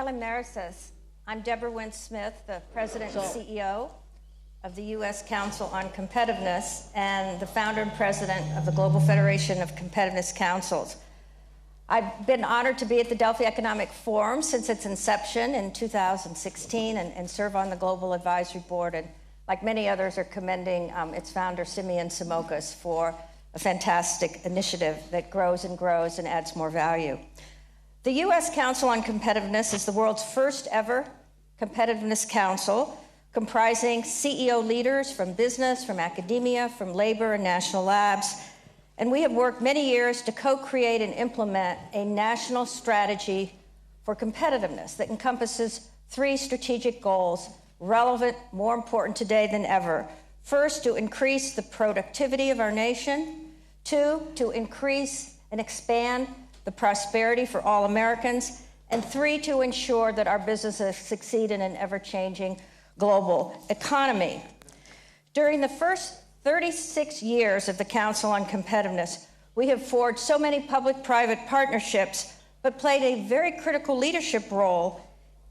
Palimerisis. I'm Deborah Wynn Smith, the President and CEO of the U.S. Council on Competitiveness and the founder and president of the Global Federation of Competitiveness Councils. I've been honored to be at the Delphi Economic Forum since its inception in 2016 and serve on the Global Advisory Board, and like many others are commending its founder, Simeon Simokas, for a fantastic initiative that grows and grows and adds more value. The U.S. Council on Competitiveness is the world's first ever competitiveness council, comprising CEO leaders from business, from academia, from labor and national labs. And we have worked many years to co-create and implement a national strategy for competitiveness that encompasses three strategic goals, relevant, more important today than ever. First, to increase the productivity of our nation. Two, to increase and expand the prosperity for all Americans. And three, to ensure that our businesses succeed in an ever-changing global economy. During the first 36 years of the Council on Competitiveness, we have forged so many public-private partnerships, but played a very critical leadership role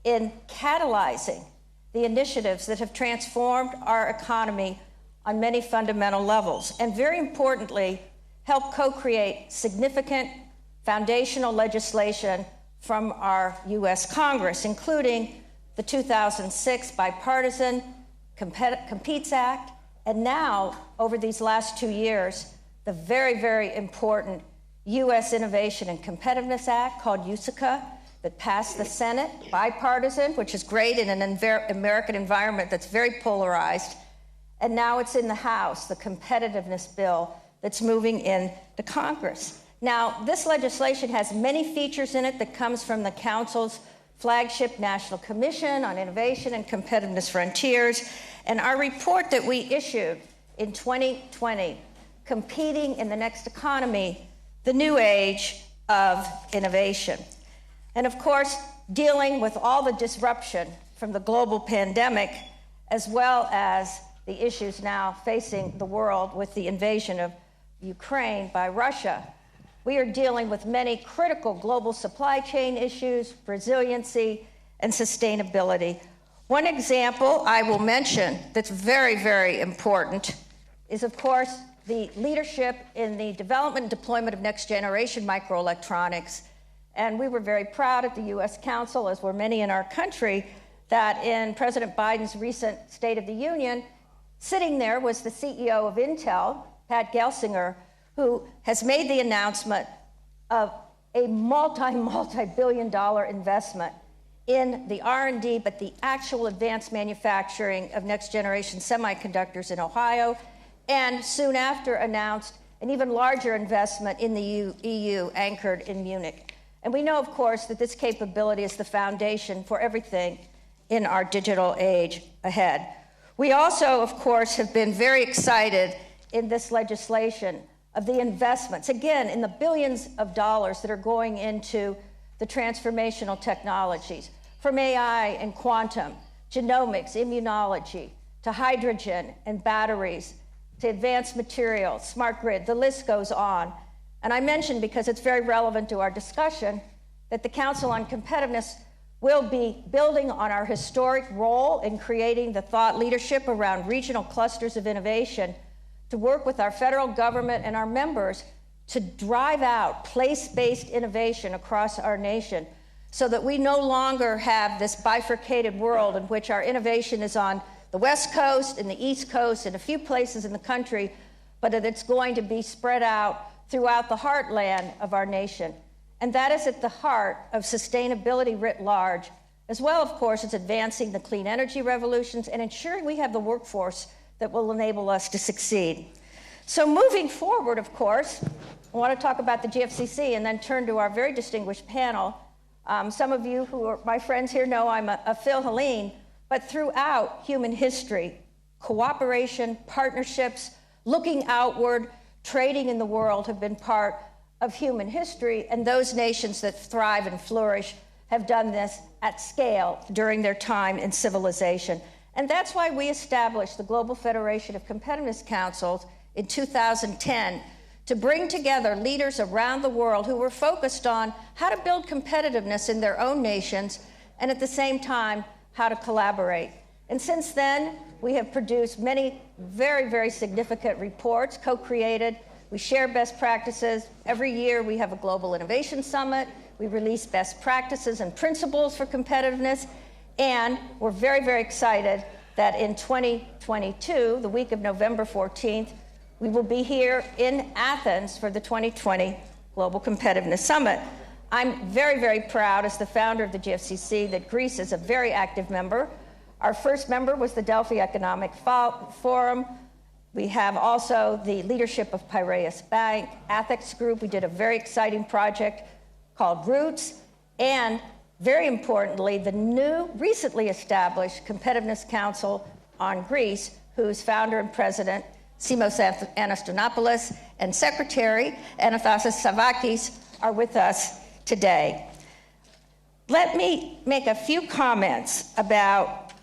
in catalyzing the initiatives that have transformed our economy on many fundamental levels, and very importantly, help co-create significant foundational legislation from our U.S. Congress, including the 2006 bipartisan Competes Act, and now, over these last 2 years, the very, very important U.S. Innovation and Competitiveness Act called USICA that passed the Senate, bipartisan, which is great in an American environment that's very polarized, and now it's in the House, the competitiveness bill that's moving into Congress. Now, this legislation has many features in it that comes from the Council's flagship National Commission on Innovation and Competitiveness Frontiers, and our report that we issued in 2020, Competing in the Next Economy, the New Age of Innovation. And of course, dealing with all the disruption from the global pandemic, as well as the issues now facing the world with the invasion of Ukraine by Russia, we are dealing with many critical global supply chain issues, resiliency, and sustainability. One example I will mention that's very, very important is, of course, the leadership in the development and deployment of next-generation microelectronics. And we were very proud at the U.S. Council, as were many in our country, that in President Biden's recent State of the Union, sitting there was the CEO of Intel, Pat Gelsinger, who has made the announcement of a multi-billion-dollar investment in the R&D, but the actual advanced manufacturing of next-generation semiconductors in Ohio, and soon after announced an even larger investment in the EU anchored in Munich. And we know, of course, that this capability is the foundation for everything in our digital age ahead. We also, of course, have been very excited in this legislation of the investments, again, in the billions of dollars that are going into the transformational technologies, from AI and quantum, genomics, immunology, to hydrogen and batteries, to advanced materials, smart grid, the list goes on. And I mentioned, because it's very relevant to our discussion, that the Council on Competitiveness will be building on our historic role in creating the thought leadership around regional clusters of innovation to work with our federal government and our members to drive out place-based innovation across our nation so that we no longer have this bifurcated world in which our innovation is on the West Coast and the East Coast and a few places in the country, but that it's going to be spread out throughout the heartland of our nation. And that is at the heart of sustainability writ large, as well, of course, as advancing the clean energy revolutions and ensuring we have the workforce that will enable us to succeed. So moving forward, of course, I want to talk about the GFCC and then turn to our very distinguished panel. Some of you who are my friends here know I'm a Phil Helene, but throughout human history, cooperation, partnerships, looking outward, trading in the world have been part of human history, and those nations that thrive and flourish have done this at scale during their time in civilization. And that's why we established the Global Federation of Competitiveness Councils in 2010 to bring together leaders around the world who were focused on how to build competitiveness in their own nations and at the same time, how to collaborate. And since then, we have produced many very, very significant reports, co-created. We share best practices. Every year, we have a Global Innovation Summit. We release best practices and principles for competitiveness. And we're very, very excited that in 2022, the week of November 14th, we will be here in Athens for the 2020 Global Competitiveness Summit. I'm very, very proud as the founder of the GFCC that Greece is a very active member. Our first member was the Delphi Economic Forum. We have also the leadership of Piraeus Bank, Ethics Group. We did a very exciting project called Roots, and very importantly, the new, recently established Competitiveness Council on Greece, whose founder and president, Simos Anastonopoulos, and secretary, Anastasios Savakis, are with us today. Let me make a few comments about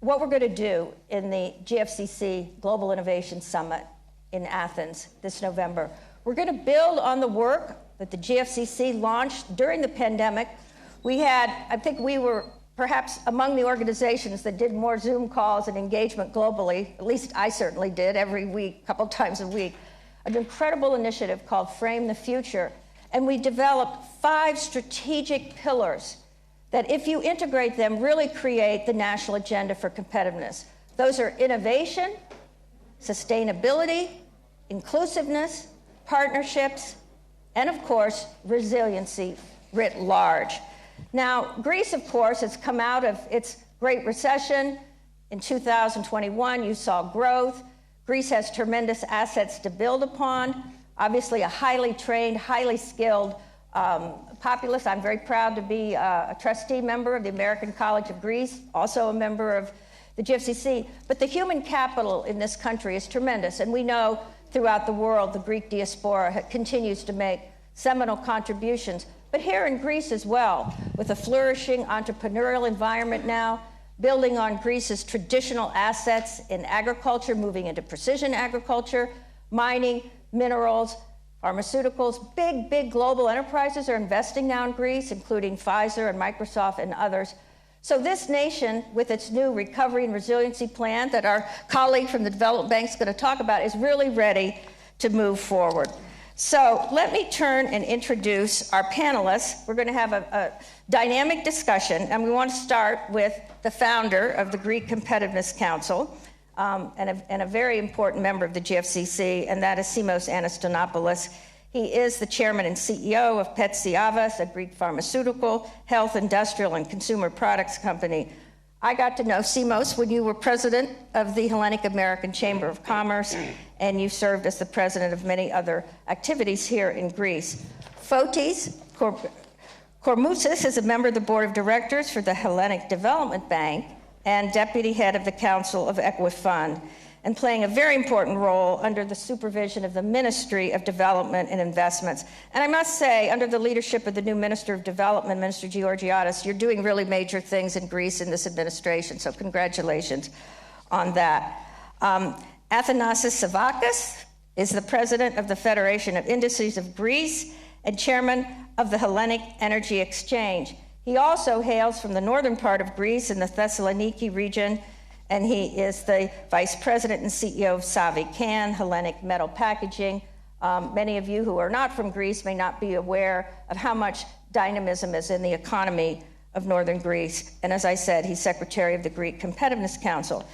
what we're going to do in the GFCC Global Innovation Summit in Athens this November. We're going to build on the work that the GFCC launched during the pandemic. I think we were perhaps among the organizations that did more Zoom calls and engagement globally, at least I certainly did every week, a couple times a week, an incredible initiative called Frame the Future. And we developed 5 strategic pillars that, if you integrate them, really create the national agenda for competitiveness. Those are innovation, sustainability, inclusiveness, partnerships, and of course, resiliency writ large. Now, Greece, of course, has come out of its Great Recession. In 2021, you saw growth. Greece has tremendous assets to build upon. Obviously, a highly trained, highly skilled populace. I'm very proud to be a trustee member of the American College of Greece, also a member of the GFCC. But the human capital in this country is tremendous, and we know throughout the world the Greek diaspora continues to make seminal contributions. But here in Greece as well, with a flourishing entrepreneurial environment now, building on Greece's traditional assets in agriculture, moving into precision agriculture, mining, minerals, pharmaceuticals. Big, big global enterprises are investing now in Greece, including Pfizer and Microsoft and others. So this nation, with its new recovery and resiliency plan that our colleague from the Development Bank is going to talk about, is really ready to move forward. So let me turn and introduce our panelists. We're going to have a dynamic discussion, and we want to start with the founder of the Greek Competitiveness Council, and a very important member of the GFCC, and that is Simos Anastonopoulos. He is the chairman and CEO of Petsiavas, a Greek pharmaceutical, health, industrial, and consumer products company. I got to know Simos when you were president of the Hellenic American Chamber of Commerce, and you served as the president of many other activities here in Greece. Fotis Kormoussis is a member of the board of directors for the Hellenic Development Bank and deputy head of the Council of Equifund, and playing a very important role under the supervision of the Ministry of Development and Investments. And I must say, under the leadership of the new Minister of Development, Minister Georgiadis, you're doing really major things in Greece in this administration, so congratulations on that. Athanasios Savakis is the president of the Federation of Industries of Greece and chairman of the Hellenic Energy Exchange. He also hails from the northern part of Greece in the Thessaloniki region, and he is the vice president and CEO of Savi Can, Hellenic Metal Packaging. Many of you who are not from Greece may not be aware of how much dynamism is in the economy of northern Greece. And as I said, he's secretary of the Greek Competitiveness Council.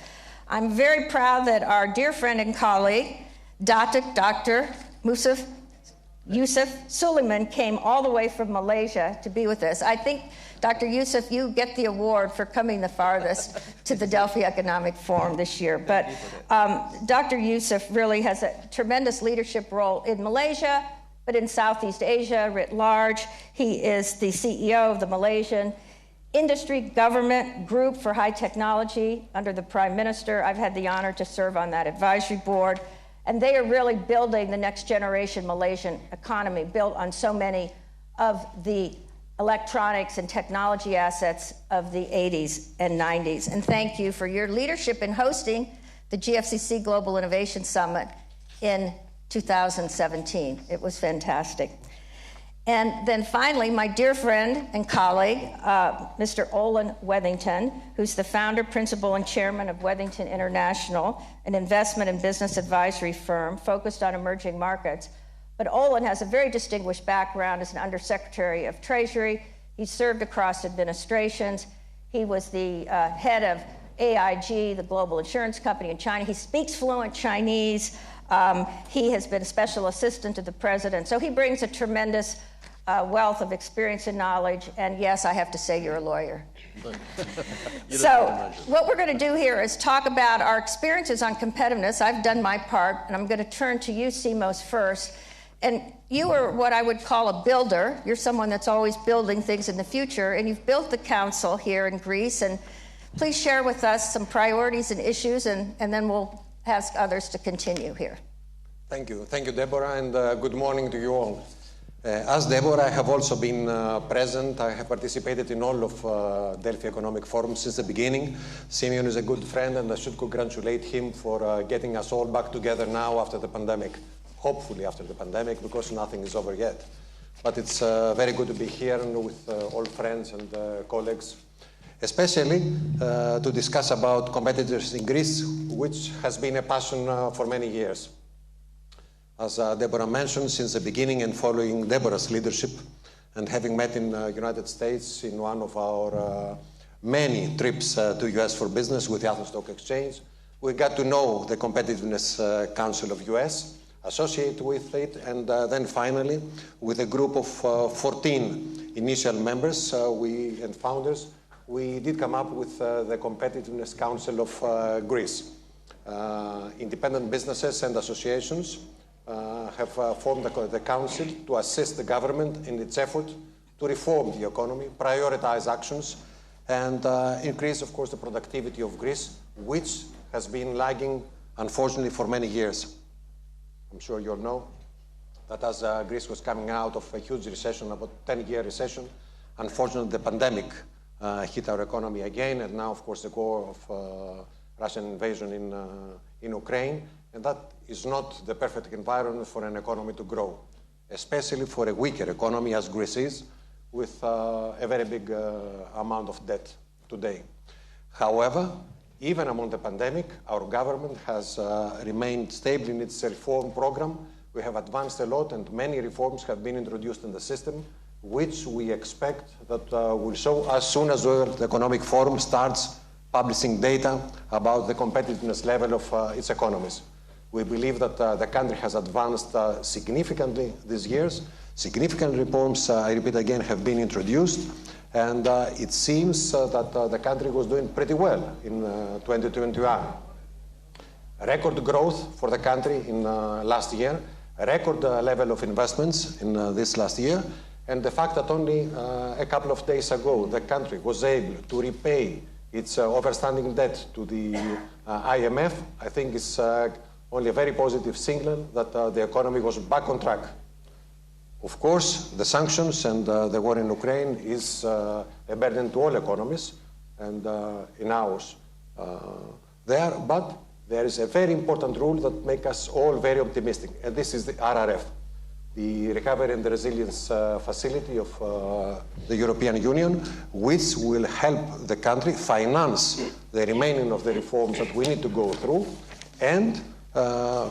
I'm very proud that our dear friend and colleague, Dr. Yusuf Suleiman, came all the way from Malaysia to be with us. I think, Dr. Yusuf, you get the award for coming the farthest to the Delphi Economic Forum this year. But Dr. Yusuf really has a tremendous leadership role in Malaysia, but in Southeast Asia writ large. He is the CEO of the Malaysian Industry Government Group for High Technology under the Prime Minister. I've had the honor to serve on that advisory board. And they are really building the next generation Malaysian economy, built on so many of the electronics and technology assets of the 80s and 90s. And thank you for your leadership in hosting the GFCC Global Innovation Summit in 2017. It was fantastic. And then finally, my dear friend and colleague, Mr. Olin Wethington, who's the founder, principal, and chairman of Wethington International, an investment and business advisory firm focused on emerging markets. But Olin has a very distinguished background as an undersecretary of Treasury. He served across administrations. He was the head of AIG, the global insurance company in China. He speaks fluent Chinese. He has been a special assistant to the president. So he brings a tremendous wealth of experience and knowledge. And yes, I have to say you're a lawyer. So what we're going to do here is talk about our experiences on competitiveness. I've done my part, and I'm going to turn to you, Simos, first. And you are what I would call a builder. You're someone that's always building things in the future, and you've built the council here in Greece. And please share with us some priorities and issues, and then we'll ask others to continue here. Thank you. Thank you, Deborah, and good morning to you all. As Deborah, I have also been present. I have participated in all of Delphi Economic Forum since the beginning. Simeon is a good friend, and I should congratulate him for getting us all back together now after the pandemic. Hopefully after the pandemic, because nothing is over yet. But it's very good to be here and with all friends and colleagues, especially to discuss about competitors in Greece, which has been a passion for many years. As Deborah mentioned, since the beginning and following Deborah's leadership and having met in the United States in one of our many trips to US for business with the Athens Stock Exchange, we got to know the Competitiveness Council of US, associate with it, and then finally, with a group of 14 initial members and founders, we did come up with the Competitiveness Council of Greece. Independent businesses and associations have formed the council to assist the government in its effort to reform the economy, prioritize actions, and increase, of course, the productivity of Greece, which has been lagging, unfortunately, for many years. I'm sure you all know that as Greece was coming out of a huge recession, about 10-year recession, unfortunately the pandemic hit our economy again, and now, of course, the war of Russian invasion in Ukraine, and that is not the perfect environment for an economy to grow, especially for a weaker economy as Greece is, with a very big amount of debt today. However, even among the pandemic, our government has remained stable in its reform program. We have advanced a lot, and many reforms have been introduced in the system, which we expect that will show as soon as the World Economic Forum starts publishing data about the competitiveness level of its economies. We believe that the country has advanced significantly these years. Significant reforms, I repeat again, have been introduced. And it seems that the country was doing pretty well in 2021. Record growth for the country in last year, a record level of investments in this last year, and the fact that only a couple of days ago the country was able to repay its overstanding debt to the IMF, I think is only a very positive signal that the economy was back on track. Of course, the sanctions and the war in Ukraine is a burden to all economies, and in ours there. But there is a very important rule that makes us all very optimistic, and this is the RRF, the Recovery and Resilience Facility of the European Union, which will help the country finance the remaining of the reforms that we need to go through and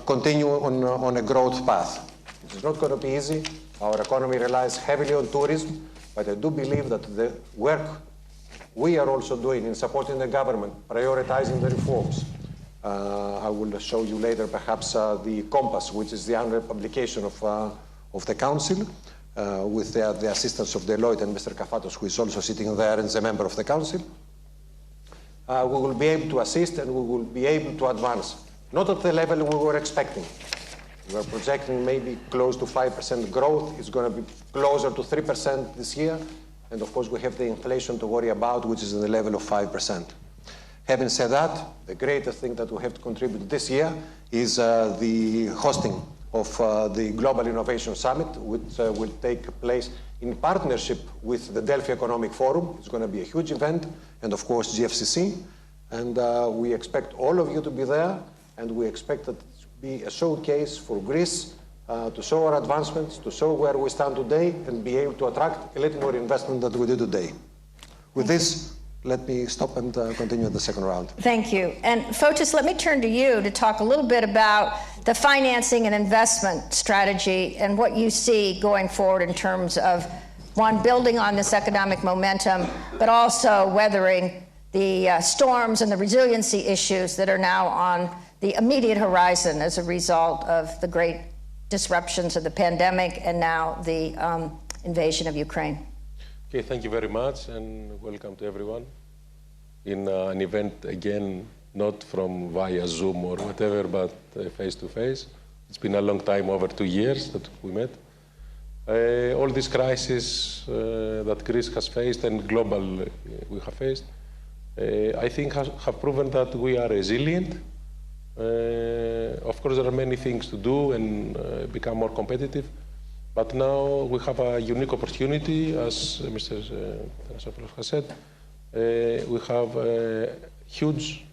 continue on a growth path. It's not going to be easy. Our economy relies heavily on tourism, but I do believe that the work we are also doing in supporting the government, prioritizing the reforms. I will show you later perhaps the Compass, which is the annual publication of the Council, with the assistance of Deloitte and Mr. Kafatos, who is also sitting there and is a member of the Council. We will be able to assist and we will be able to advance, not at the level we were expecting. We are projecting maybe close to 5% growth. It's going to be closer to 3% this year. And of course, we have the inflation to worry about, which is in the level of 5%. Having said that, the greatest thing that we have to contribute this year is the hosting of the Global Innovation Summit, which will take place in partnership with the Delphi Economic Forum. It's going to be a huge event, and of course, GFCC. And we expect all of you to be there, and we expect that be a showcase for Greece to show our advancements, to show where we stand today, and be able to attract a little more investment than we do today. With this, let me stop and continue the second round. Thank you. And Fotis, let me turn to you to talk a little bit about the financing and investment strategy and what you see going forward in terms of, one, building on this economic momentum, but also weathering the storms and the resiliency issues that are now on the immediate horizon as a result of the great disruptions of the pandemic and now the invasion of Ukraine. Okay, thank you very much, and welcome to everyone in an event, again, not from via Zoom or whatever, but face-to-face. It's been a long time, over 2 years that we met. All these crises that Greece has faced and global we have faced, I think have proven that we are resilient. Of course, there are many things to do and become more competitive. But now we have a unique opportunity, as Mr. Thanasopoulos has said. We have huge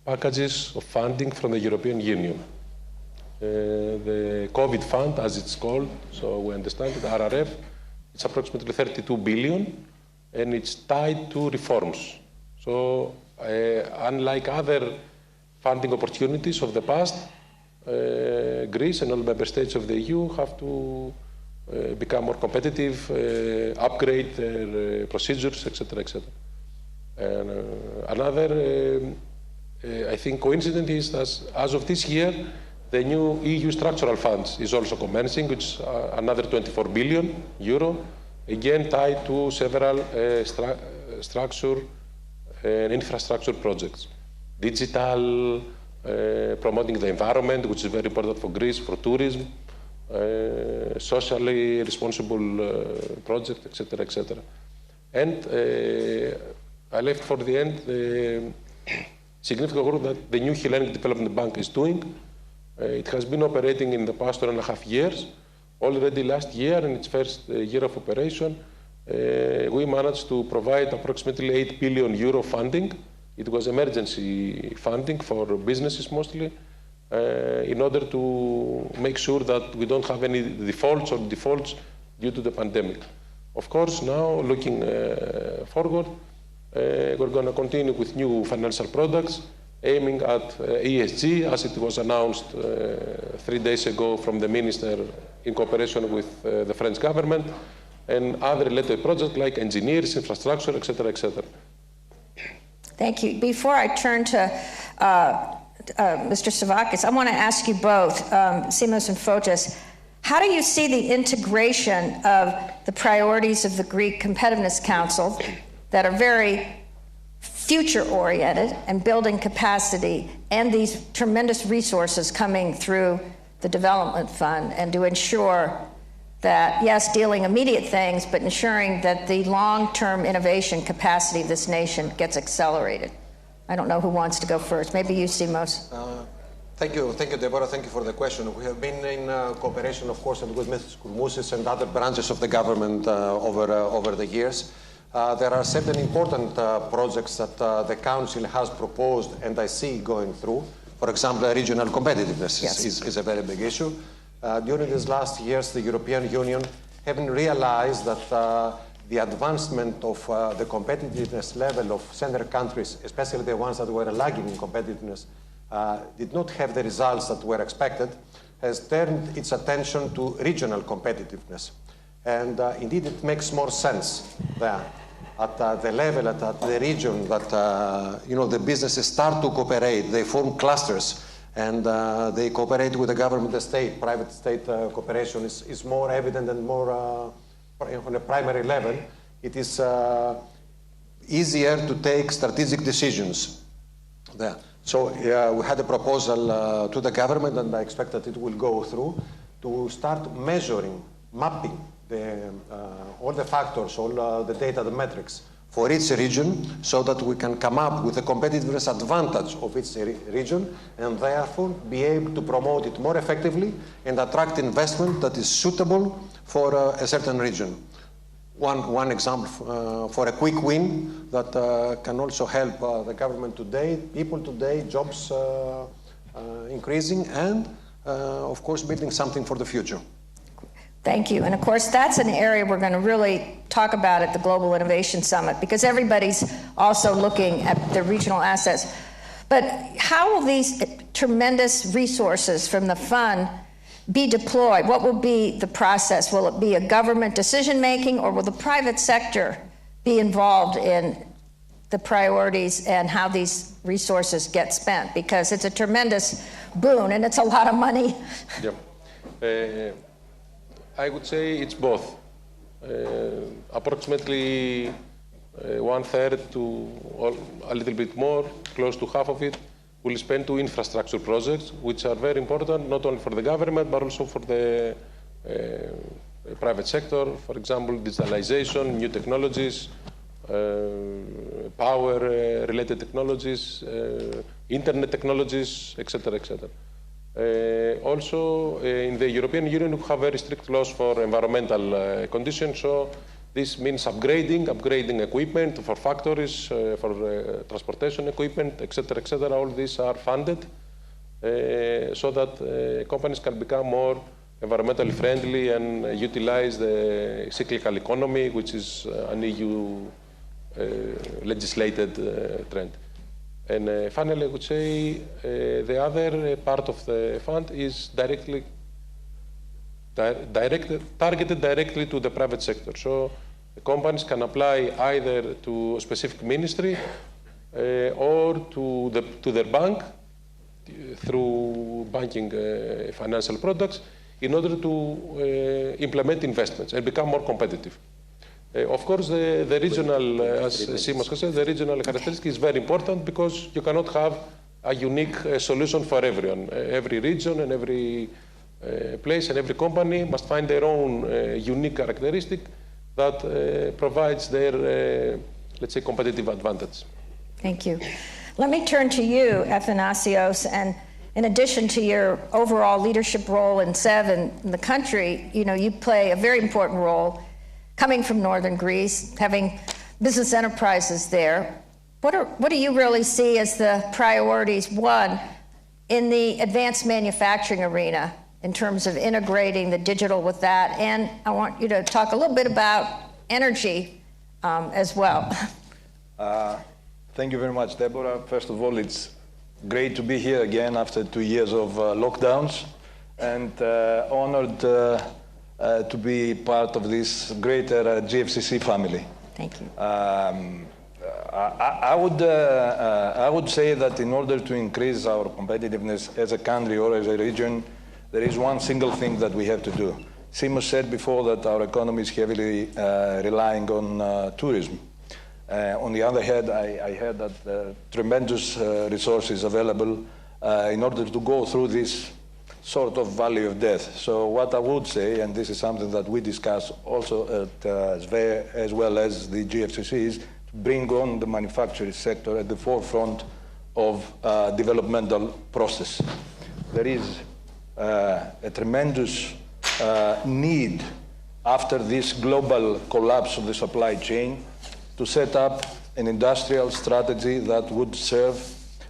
packages of funding from the European Union. The COVID fund, as it's called, so we understand it, RRF, it's approximately 32 billion, and it's tied to reforms. So unlike other funding opportunities of the past, Greece and all member states of the EU have to become more competitive, upgrade their procedures, etc., etc. And another, I think, coincidence is that as of this year, the new EU structural funds is also commencing, which is another 24 billion euro, again tied to several structure and infrastructure projects. Digital, promoting the environment, which is very important for Greece, for tourism, socially responsible projects, etc., etc. And I left for the end the significant work that the new Hellenic Development Bank is doing. It has been operating in the past 1.5 years. Already last year, in its first year of operation, we managed to provide approximately 8 billion euro funding. It was emergency funding for businesses mostly, in order to make sure that we don't have any defaults due to the pandemic. Of course, now looking forward, we're going to continue with new financial products aiming at ESG, as it was announced 3 days ago from the minister in cooperation with the French government, and other related projects like engineers, infrastructure, etc., etc. Thank you. Before I turn to Mr. Savakis, I want to ask you both, Simos and Fotis, how do you see the integration of the priorities of the Greek Competitiveness Council that are very future-oriented and building capacity, and these tremendous resources coming through the Development Fund, and to ensure that, yes, dealing immediate things, but ensuring that the long-term innovation capacity of this nation gets accelerated? I don't know who wants to go first. Maybe you, Simos. Thank you, Deborah. Thank you for the question. We have been in cooperation, of course, with Mrs. Kourmousis and other branches of the government over the years. There are certain important projects that the Council has proposed and I see going through. For example, regional competitiveness is a very big issue. During these last years, the European Union having realized that the advancement of the competitiveness level of senior countries, especially the ones that were lagging in competitiveness, did not have the results that were expected, has turned its attention to regional competitiveness. And indeed, it makes more sense there at the level, at the region, that the businesses start to cooperate. They form clusters, and they cooperate with the government, the state. Private-state cooperation is more evident and more on a primary level. It is easier to take strategic decisions there. So we had a proposal to the government, and I expect that it will go through, to start measuring, mapping all the factors, all the data, the metrics for each region, so that we can come up with a competitiveness advantage of each region, and therefore be able to promote it more effectively and attract investment that is suitable for a certain region. One example for a quick win that can also help the government today, people today, jobs increasing, and of course, building something for the future. Thank you. And of course, that's an area we're going to really talk about at the Global Innovation Summit, because everybody's also looking at the regional assets. But how will these tremendous resources from the fund be deployed? What will be the process? Will it be a government decision-making, or will the private sector be involved in the priorities and how these resources get spent? Because it's a tremendous boon, and it's a lot of money. Yeah. I would say it's both. Approximately 1/3 to a little bit more, close to half of it, will spend to infrastructure projects, which are very important, not only for the government, but also for the private sector. For example, digitalization, new technologies, power-related technologies, internet technologies, etc., etc. Also, in the European Union, we have very strict laws for environmental conditions. So this means upgrading equipment for factories, for transportation equipment, etc., etc. All these are funded so that companies can become more environmentally friendly and utilize the cyclical economy, which is an EU legislated trend. And finally, I would say the other part of the fund is targeted directly to the private sector. So the companies can apply either to a specific ministry or to their bank through banking financial products in order to implement investments and become more competitive. Of course, the regional, as Simos said, the regional characteristic is very important, because you cannot have a unique solution for everyone. Every region and every place and every company must find their own unique characteristic that provides their, let's say, competitive advantage. Thank you. Let me turn to you, Athanasios, and in addition to your overall leadership role in SEV in the country, you play a very important role coming from northern Greece, having business enterprises there. What do you really see as the priorities, one, in the advanced manufacturing arena in terms of integrating the digital with that? And I want you to talk a little bit about energy as well. Thank you very much, Deborah. First of all, it's great to be here again after 2 years of lockdowns, and honored to be part of this greater GFCC family. Thank you. I would say that in order to increase our competitiveness as a country or as a region, there is one single thing that we have to do. Simos said before that our economy is heavily relying on tourism. On the other hand, I heard that tremendous resources available in order to go through this sort of valley of death. So what I would say, and this is something that we discuss also at SVE as well as the GFCC, is to bring on the manufacturing sector at the forefront of developmental process. There is a tremendous need after this global collapse of the supply chain to set up an industrial strategy that would serve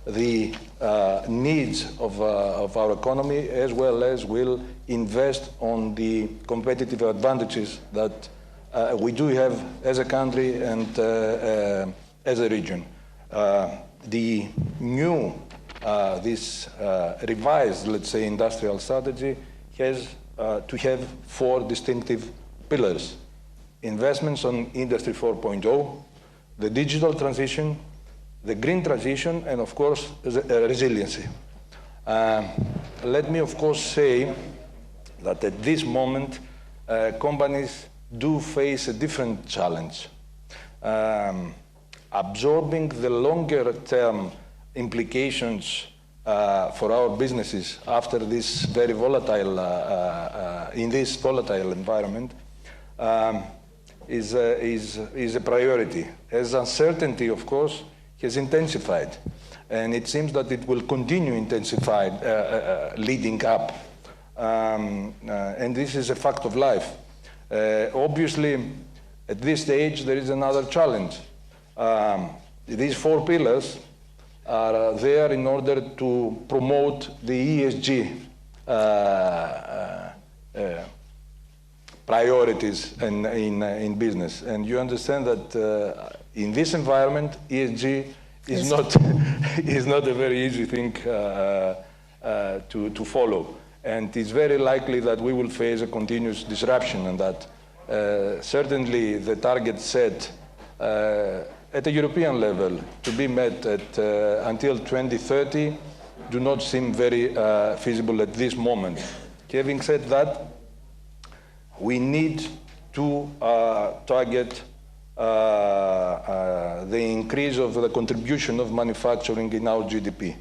the needs of our economy, as well as will invest on the competitive advantages that we do have as a country and as a region. The new, this revised, let's say, industrial strategy has to have 4 distinctive pillars: investments on Industry 4.0, the digital transition, the green transition, and of course, resiliency. Let me of course say that at this moment, companies do face a different challenge. Absorbing the longer term implications for our businesses after this very volatile, in this volatile environment, is a priority. As uncertainty, of course, has intensified, and it seems that it will continue intensified leading up. And this is a fact of life. Obviously, at this stage, there is another challenge. These 4 pillars are there in order to promote the ESG priorities in business. And you understand that in this environment, ESG is not is not a very easy thing to follow. And it's very likely that we will face a continuous disruption in that. Certainly the target set at a European level to be met at, until 2030 do not seem very feasible at this moment. Having said that, we need to target the increase of the contribution of manufacturing in our GDP.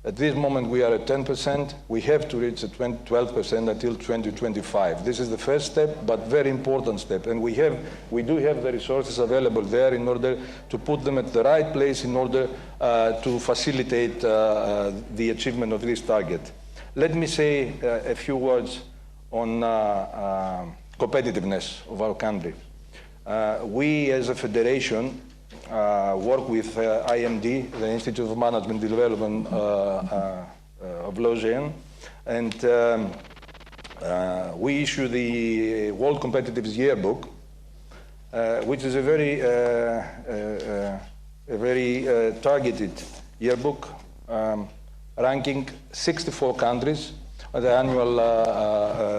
At this moment, we are at 10%. We have to reach 12% until 2025. This is the first step, but very important step. And we do have the resources available there in order to put them at the right place in order to facilitate the achievement of this target. Let me say a few words on competitiveness of our country. We, as a federation, work with IMD, the Institute of Management Development of Lausanne, and we issue the World Competitiveness Yearbook, which is a very targeted yearbook, ranking 64 countries at the annual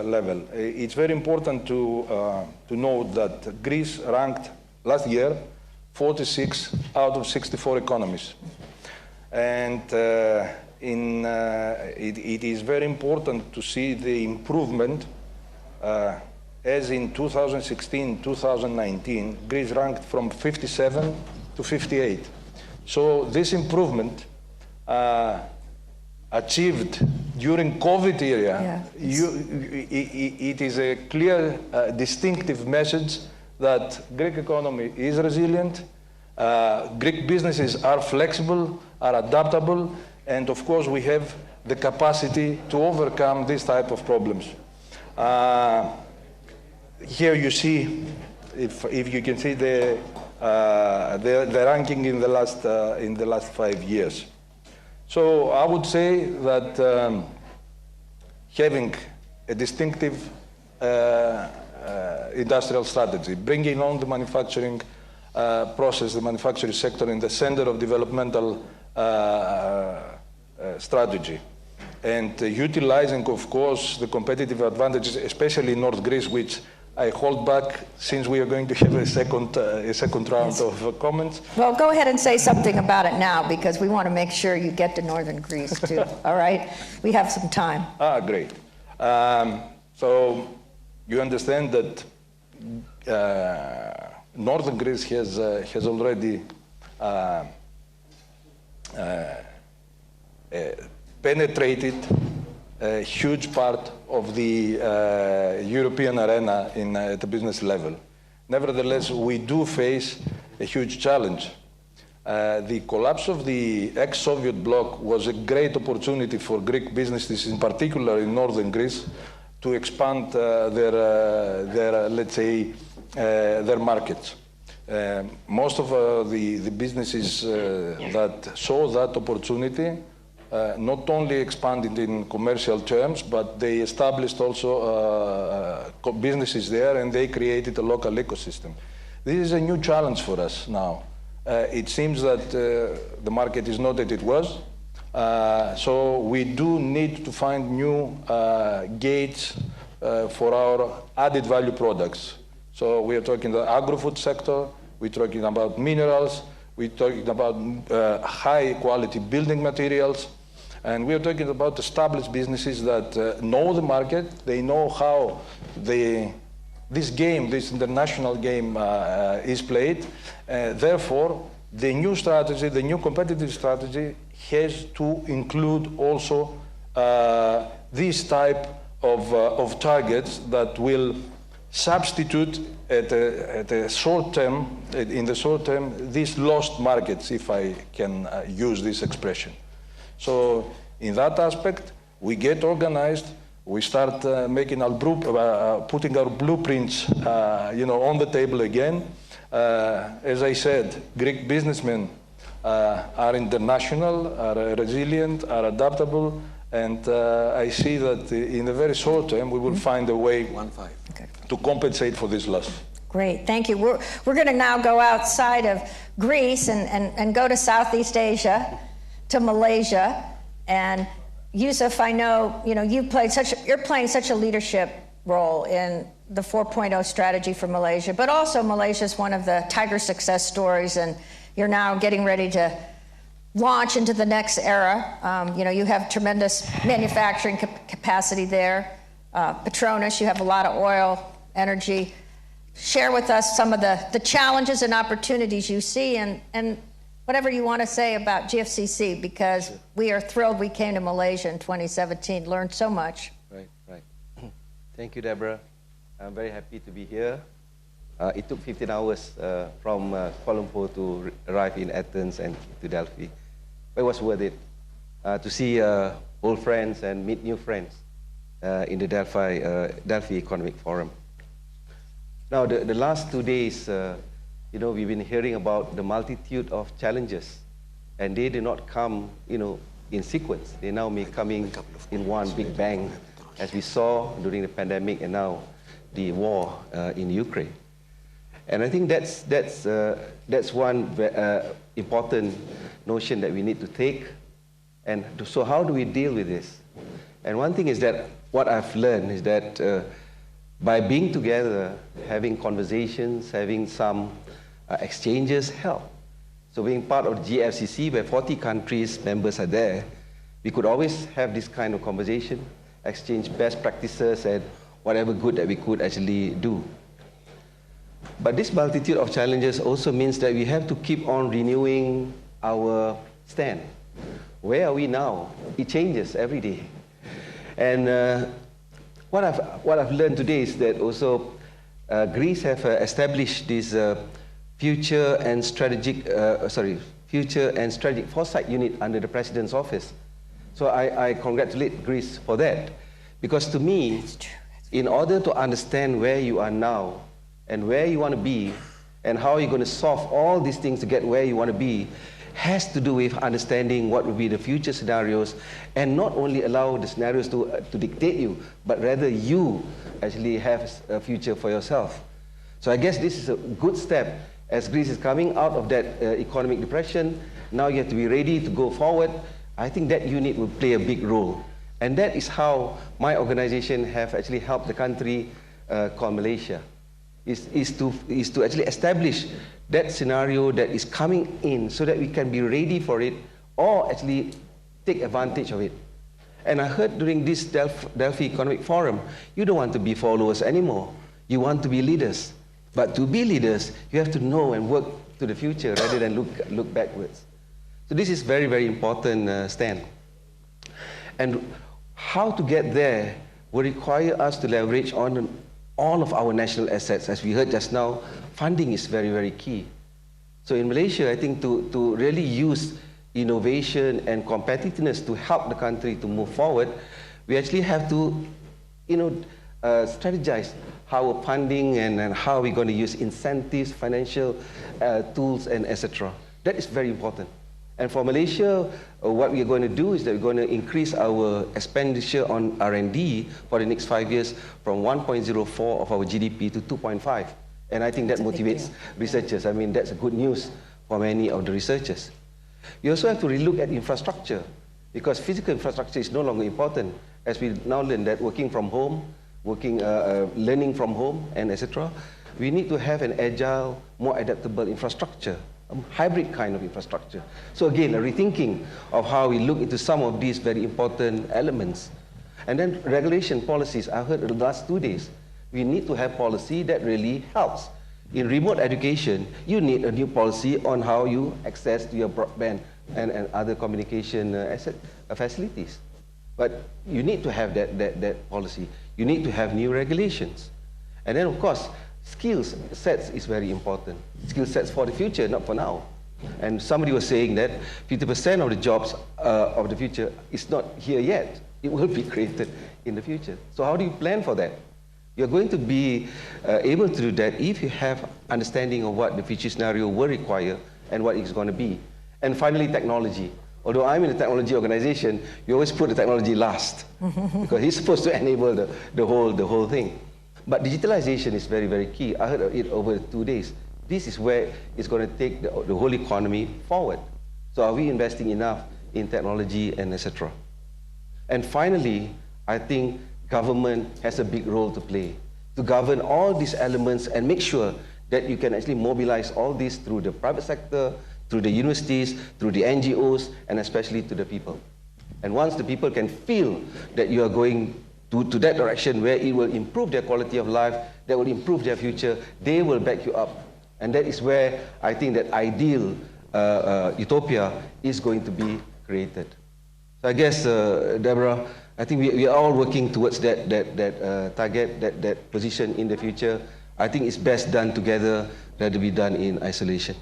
level. It's very important to note that Greece ranked last year 46 out of 64 economies. And it is very important to see the improvement. As in 2016, 2019, Greece ranked from 57 to 58. So this improvement achieved during COVID era, it is a clear, distinctive message that Greek economy is resilient, Greek businesses are flexible, are adaptable, and of course we have the capacity to overcome this type of problems. Here you see, if you can see the ranking in the last 5 years. So I would say that having a distinctive industrial strategy, bringing on the manufacturing process, the manufacturing sector in the center of developmental strategy, and utilizing, of course, the competitive advantages, especially in North Greece, which I hold back since we are going to have a second round of comments. Well, go ahead and say something about it now, because we want to make sure you get to northern Greece too. All right? We have some time. Great. So you understand that northern Greece has already penetrated a huge part of the European arena at the business level. Nevertheless, we do face a huge challenge. The collapse of the ex-Soviet bloc was a great opportunity for Greek businesses, in particular in northern Greece, to expand their let's say, their markets. Most of the businesses that saw that opportunity not only expanded in commercial terms, but they established also businesses there, and they created a local ecosystem. This is a new challenge for us now. It seems that the market is not as it was, so we do need to find new gates for our added value products. So we are talking the agri-food sector, we're talking about minerals, we're talking about high quality building materials, and we are talking about established businesses that know the market, they know how this game, this international game is played. Therefore, the new strategy, the new competitive strategy has to include also this type of targets that will substitute at a short term, in the short term, these lost markets, if I can use this expression. So in that aspect, we get organized, we start making our putting our blueprints on the table again. As I said, Greek businessmen are international, are resilient, are adaptable, And I see that in the very short term, we will find a way to compensate for this loss. Great, thank you. We're going to now go outside of Greece and go to Southeast Asia, to Malaysia. And Yusuf, I know you're playing such a leadership role in the 4.0 strategy for Malaysia, but also Malaysia is one of the Tiger success stories, and you're now getting ready to launch into the next era. You have tremendous manufacturing capacity there. Petronas, you have a lot of oil, energy. Share with us some of the challenges and opportunities you see, and whatever you want to say about GFCC, because we are thrilled we came to Malaysia in 2017, learned so much. Right. Thank you, Deborah. I'm very happy to be here. It took 15 hours from Kuala Lumpur to arrive in Athens and to Delphi. But it was worth it to see old friends and meet new friends in the Delphi Economic Forum. Now, the last 2 days, we've been hearing about the multitude of challenges, and they did not come, in sequence. They now may coming in one big bang, as we saw during the pandemic and now the war in Ukraine. And I think that's one important notion that we need to take. And so how do we deal with this? And one thing is that what I've learned is that by being together, having conversations, having some exchanges help. So being part of GFCC, where 40 countries members are there, we could always have this kind of conversation, exchange best practices and whatever good that we could actually do. But this multitude of challenges also means that we have to keep on renewing our stand. Where are we now? It changes every day. And what I've learned today is that also Greece have established this Future and Strategic Foresight Unit under the President's office. So I congratulate Greece for that. Because to me, in order to understand where you are now and where you want to be and how you're going to solve all these things to get where you want to be, has to do with understanding what will be the future scenarios, and not only allow the scenarios to dictate you, but rather you actually have a future for yourself. So I guess this is a good step as Greece is coming out of that economic depression. Now you have to be ready to go forward. I think that unit will play a big role. And that is how my organization have actually helped the country called Malaysia, is to actually establish that scenario that is coming in so that we can be ready for it or actually take advantage of it. And I heard during this Delphi Economic Forum, you don't want to be followers anymore. You want to be leaders. But to be leaders, you have to know and work to the future rather than look backwards. So this is very, very important stand. And how to get there will require us to leverage on all of our national assets. As we heard just now, funding is very, very key. So in Malaysia, I think to really use innovation and competitiveness to help the country to move forward, we actually have to strategize how funding and how we're going to use incentives, financial tools, and etc. That is very important. And for Malaysia, what we are going to do is that we're going to increase our expenditure on R&D for the next 5 years from 1.04 of our GDP to 2.5. And I think that motivates researchers. I mean, that's good news for many of the researchers. We also have to relook at infrastructure, because physical infrastructure is no longer important. As we now learn that working from home, learning from home, and etc., we need to have an agile, more adaptable infrastructure, a hybrid kind of infrastructure. So again, a rethinking of how we look into some of these very important elements. And then regulation policies. I heard in the last 2 days, we need to have policy that really helps. In remote education, you need a new policy on how you access to your broadband and other communication facilities. But you need to have that policy. You need to have new regulations. And then, of course, skills sets is very important. Skill sets for the future, not for now. And somebody was saying that 50% of the jobs of the future is not here yet. It will be created in the future. So how do you plan for that? You're going to be able to do that if you have understanding of what the future scenario will require and what it's going to be. And finally, technology. Although I'm in a technology organization, you always put the technology last because he's supposed to enable the whole thing. But digitalization is very, very key. I heard of it over 2 days. This is where it's going to take the whole economy forward. So are we investing enough in technology and etc.? And finally, I think government has a big role to play to govern all these elements and make sure that you can actually mobilize all this through the private sector, through the universities, through the NGOs, and especially to the people. And once the people can feel that you are going to that direction where it will improve their quality of life, that will improve their future, they will back you up. And that is where I think that ideal utopia is going to be created. So I guess, Deborah, I think we are all working towards that target, that position in the future. I think it's best done together rather than be done in isolation.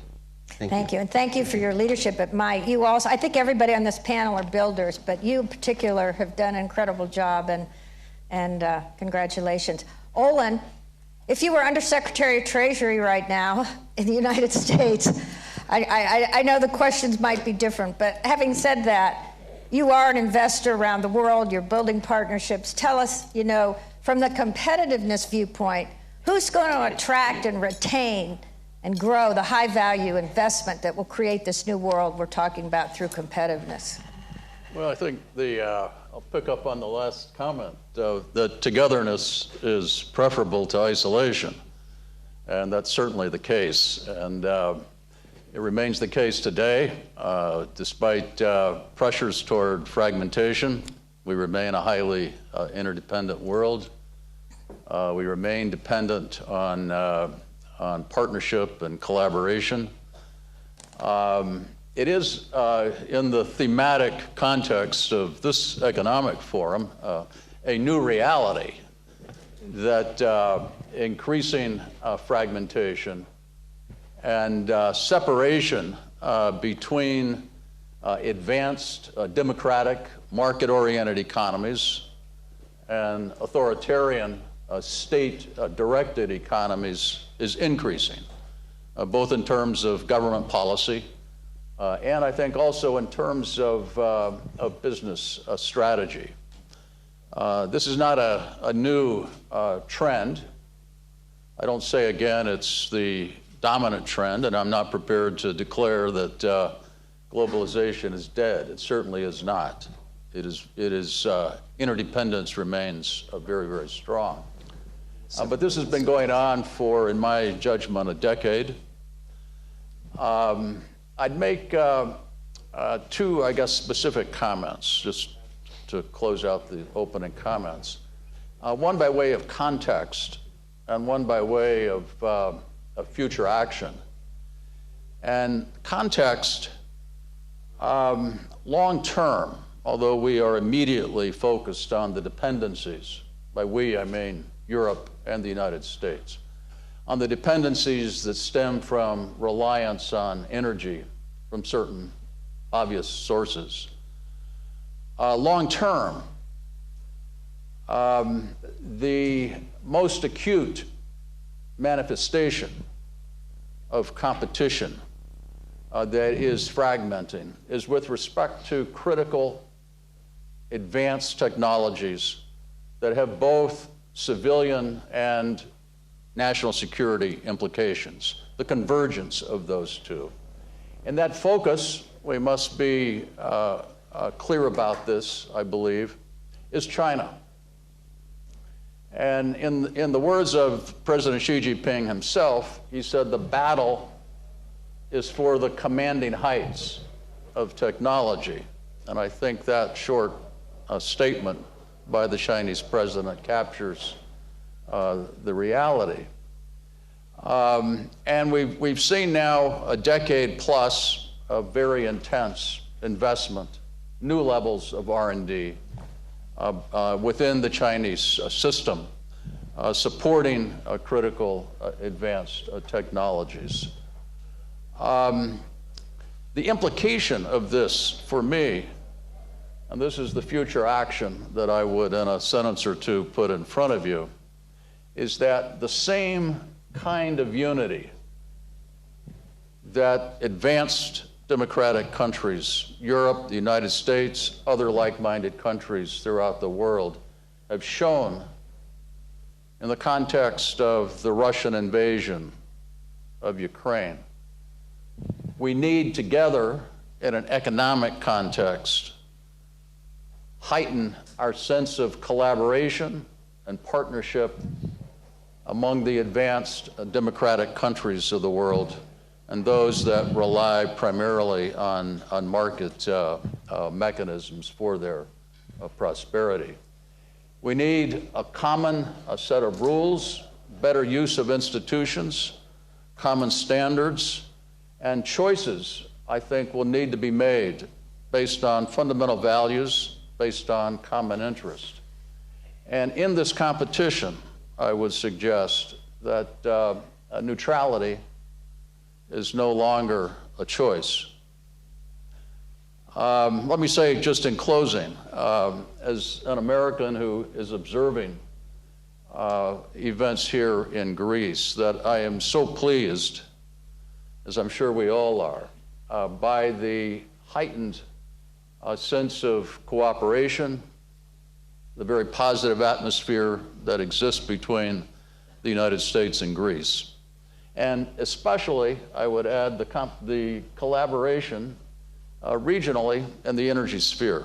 Thank you, and thank you for your leadership at MITE. You also, I think everybody on this panel are builders, but you in particular have done an incredible job, and congratulations. Olin, if you were Undersecretary of Treasury right now in the United States, I know the questions might be different, but having said that, you are an investor around the world, you're building partnerships. Tell us, from the competitiveness viewpoint, who's going to attract and retain and grow the high-value investment that will create this new world we're talking about through competitiveness? Well, I think I'll pick up on the last comment, that togetherness is preferable to isolation, and that's certainly the case. And it remains the case today, despite pressures toward fragmentation. We remain a highly interdependent world. We remain dependent on partnership and collaboration. It is, in the thematic context of this economic forum, a new reality that increasing fragmentation and separation between advanced, democratic, market-oriented economies and authoritarian, state-directed economies is increasing, both in terms of government policy and I think also in terms of business strategy. This is not a new trend. I don't say again it's the dominant trend, and I'm not prepared to declare that globalization is dead. It certainly is not. It is interdependence remains very, very strong. But this has been going on for, in my judgment, a decade. I'd make two, I guess, specific comments, just to close out the opening comments. One by way of context, and one by way of future action. And context, long term, although we are immediately focused on the dependencies, by we I mean Europe and the United States, on the dependencies that stem from reliance on energy from certain obvious sources. Long term, the most acute manifestation of competition that is fragmenting is with respect to critical advanced technologies that have both civilian and national security implications, the convergence of those two. And that focus, we must be clear about this, I believe, is China. And in the words of President Xi Jinping himself, he said the battle is for the commanding heights of technology. And I think that short statement by the Chinese president captures the reality. And we've seen now a decade plus of very intense investment, new levels of R&D within the Chinese system, supporting critical advanced technologies. The implication of this for me, and this is the future action that I would, in a sentence or two, put in front of you, is that the same kind of unity that advanced democratic countries, Europe, the United States, other like-minded countries throughout the world, have shown in the context of the Russian invasion of Ukraine. We need together, in an economic context, heighten our sense of collaboration and partnership among the advanced democratic countries of the world and those that rely primarily on market mechanisms for their prosperity. We need a common set of rules, better use of institutions, common standards, and choices, I think, will need to be made based on fundamental values, based on common interest. And in this competition, I would suggest that neutrality is no longer a choice. Let me say just in closing, as an American who is observing events here in Greece, that I am so pleased, as I'm sure we all are, by the heightened sense of cooperation, the very positive atmosphere that exists between the United States and Greece. And especially, I would add, the collaboration regionally in the energy sphere.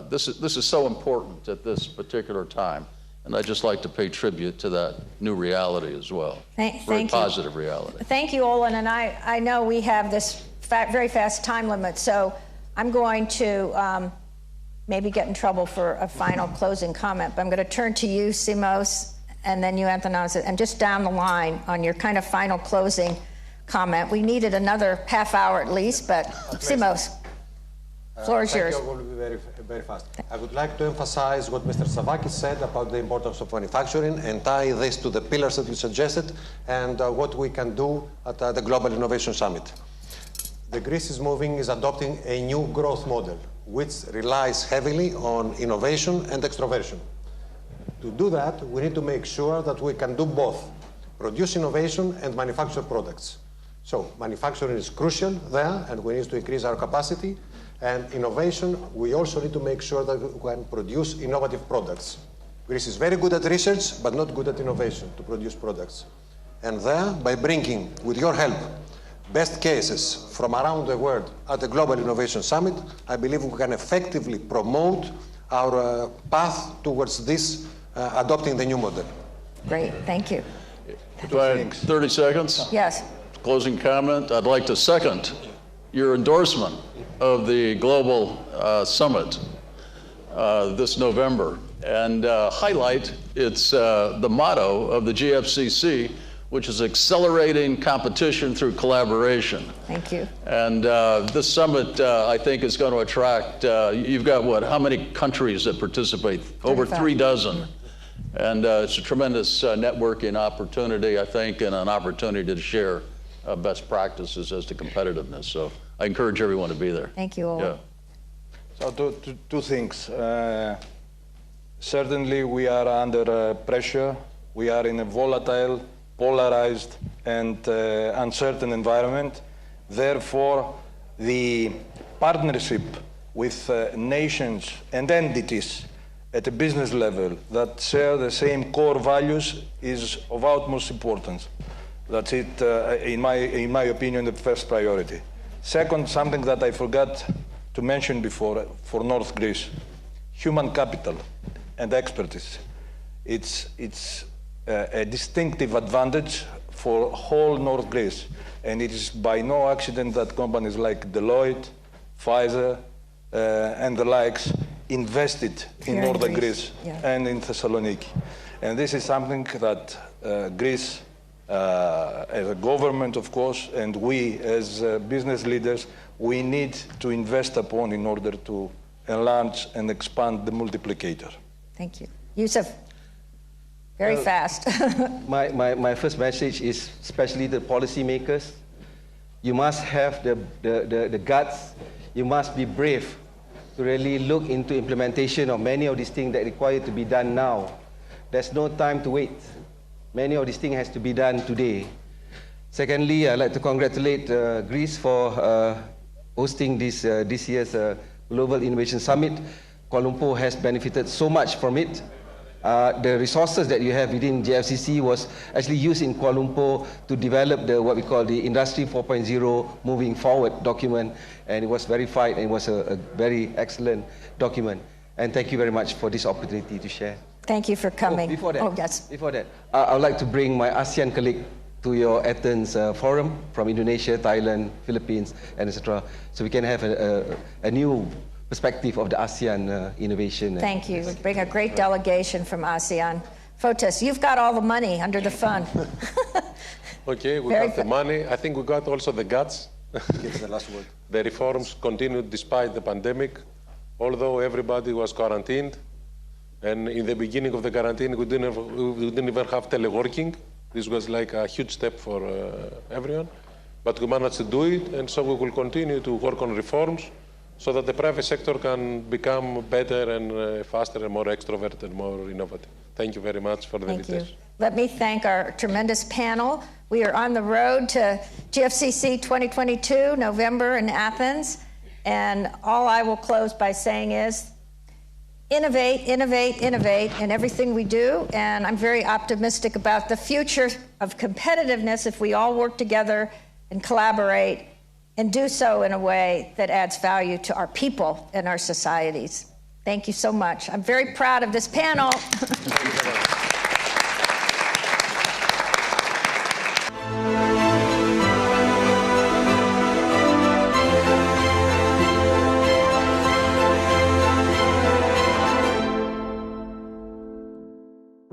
This is so important at this particular time, and I'd just like to pay tribute to that new reality as well. Very positive reality. Thank you, Olin, and I know we have this very fast time limit, so I'm going to maybe get in trouble for a final closing comment, but I'm going to turn to you, Simos, and then you, Athanasios, and just down the line on your kind of final closing comment. We needed another half hour at least, but Simos, floor is yours. Thank you. I will be very fast. I would like to emphasize what Mr. Savakis said about the importance of manufacturing and tie this to the pillars that you suggested and what we can do at the Global Innovation Summit. The Greece is adopting a new growth model, which relies heavily on innovation and extroversion. To do that, we need to make sure that we can do both, produce innovation and manufacture products. So manufacturing is crucial there, and we need to increase our capacity. And innovation, we also need to make sure that we can produce innovative products. Greece is very good at research, but not good at innovation to produce products. And there, by bringing, with your help, best cases from around the world at the Global Innovation Summit, I believe we can effectively promote our path towards this, adopting the new model. Great, thank you. Do I have 30 seconds? Yes. Closing comment. I'd like to second your endorsement of the Global Summit this November and highlight its the motto of the GFCC, which is accelerating competition through collaboration. Thank you. And this summit, I think, is going to attract, you've got what, how many countries that participate? Over 3 dozen. And it's a tremendous networking opportunity, I think, and an opportunity to share best practices as to competitiveness. So I encourage everyone to be there. Thank you all. Yeah. So two things. Certainly we are under pressure. We are in a volatile, polarized, and uncertain environment. Therefore, the partnership with nations and entities at a business level that share the same core values is of utmost importance. That's it, in my opinion, the first priority. Second, something that I forgot to mention before for North Greece, human capital and expertise. It's a distinctive advantage for whole North Greece. And it is by no accident that companies like Deloitte, Pfizer, and the likes invested in Northern Greece and in Thessaloniki. And this is something that Greece, as a government, of course, and we as business leaders, we need to invest upon in order to enlarge and expand the multiplicator. Thank you. Yusuf, very fast. My first message is especially the policymakers. You must have the guts, you must be brave to really look into implementation of many of these things that require to be done now. There's no time to wait. Many of these things has to be done today. Secondly, I'd like to congratulate Greece for hosting this year's Global Innovation Summit. Kuala Lumpur has benefited so much from it. The resources that you have within JFCC was actually used in Kuala Lumpur to develop what we call the Industry 4.0 Moving Forward document, and it was verified and it was a very excellent document. And thank you very much for this opportunity to share. Thank you for coming. Before that, yes. Before that, I would like to bring my ASEAN colleague to your Athens forum from Indonesia, Thailand, Philippines, and etc. So we can have a new perspective of the ASEAN innovation. Thank you. We bring a great delegation from ASEAN. Fotis, you've got all the money under the fund. Okay, we got the money. I think we got also the guts. Give the last word. The reforms continued despite the pandemic, although everybody was quarantined. And in the beginning of the quarantine, we didn't even have teleworking. This was like a huge step for everyone. But we managed to do it, and so we will continue to work on reforms so that the private sector can become better and faster and more extrovert and more innovative. Thank you very much for the invitation. Thank you. Let me thank our tremendous panel. We are on the road to GFCC 2022, November in Athens. And all I will close by saying is, innovate, innovate, innovate in everything we do. And I'm very optimistic about the future of competitiveness if we all work together and collaborate and do so in a way that adds value to our people and our societies. Thank you so much. I'm very proud of this panel.